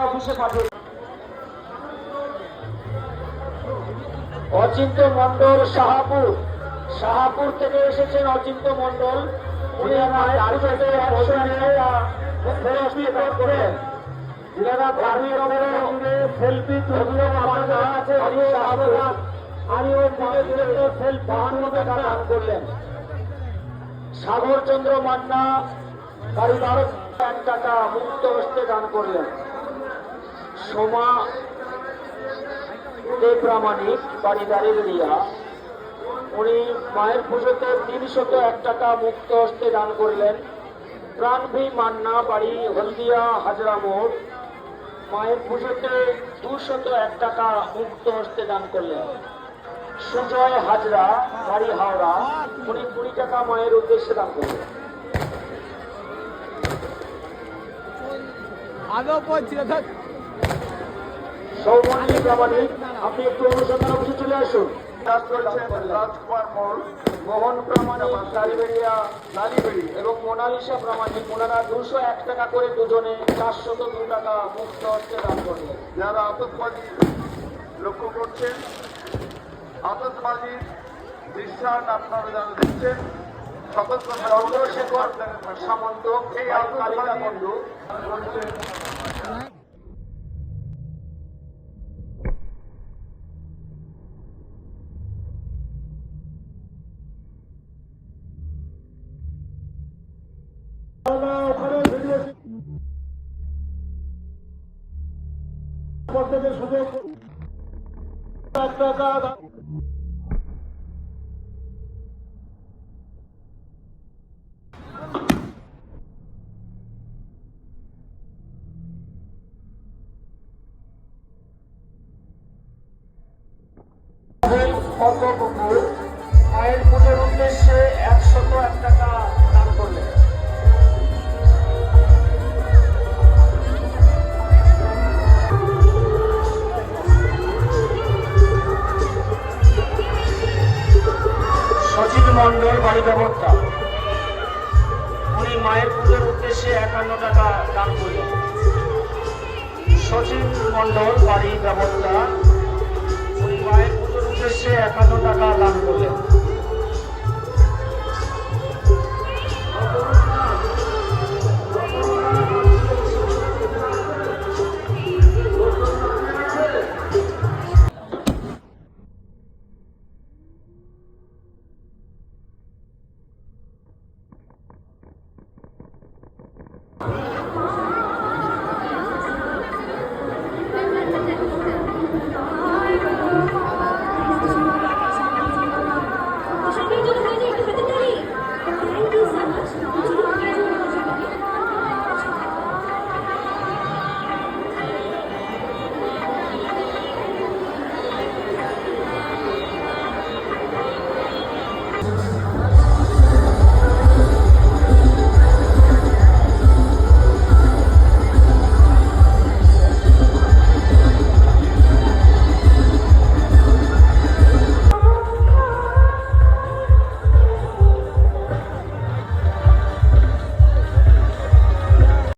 অফিসে পাঠিয়ে অচিন্ত মন্ডল শাহাপুর থেকে এসেছেন অচিন্ত মন্ডল। উনি সেলফি তুলে আছে দান করলেন। সাগরচন্দ্র মান্না বাড়ি ১ টাকা মুক্ত হস্তে দান করলেন। সোমা প্রামাণিক বাড়ি দাঁড়িয়ে উনি মায়ের পুজোতে ৩০১ টাকা মুক্ত হস্তে দান করলেন। প্রাণভি মান্না বাড়ি হলদিয়া হাজরা মোড় মায়ের পুজোতে ২০১ টাকা মুক্ত হস্তে দান করলেন। সুজয় হাজরা বাড়ি হাওড়া উনি ২০ টাকা মায়ের উদ্দেশ্যে দান করলেন। সৌমন্ডী প্রামাণিক আপনি একটু অনুসন্ধান অফিসে চলে আসুন। মোহন প্রামাণিক লালিবেড়ি এবং মোনালিসা প্রামাণিক ওনারা ২০১ টাকা করে দুজনে ৪০২ টাকা মুক্ত হস্তে দান করলেন। যারা আতঙ্কবাদী লক্ষ্য করছেন, আতঙ্কবাদীর দৃশ্যায়ন আপনারা যারা দেখছেন, চন্দ্রশেখর সামন্ত এই আতঙ্কবাদী বন্ধু সুযোগ মায়ের পুজোর উদ্দেশ্যে ১০১ টাকা দান করলেন। সচিন মন্ডল বাড়ি ব্যবস্থা উনি মায়ের পুজোর উদ্দেশ্যে ৫১ টাকা দান করলেন। সচিন মন্ডল বাড়ি ব্যবস্থা উনি মায়ের পুজোর উদ্দেশ্যে ৫১ টাকা দান করলেন।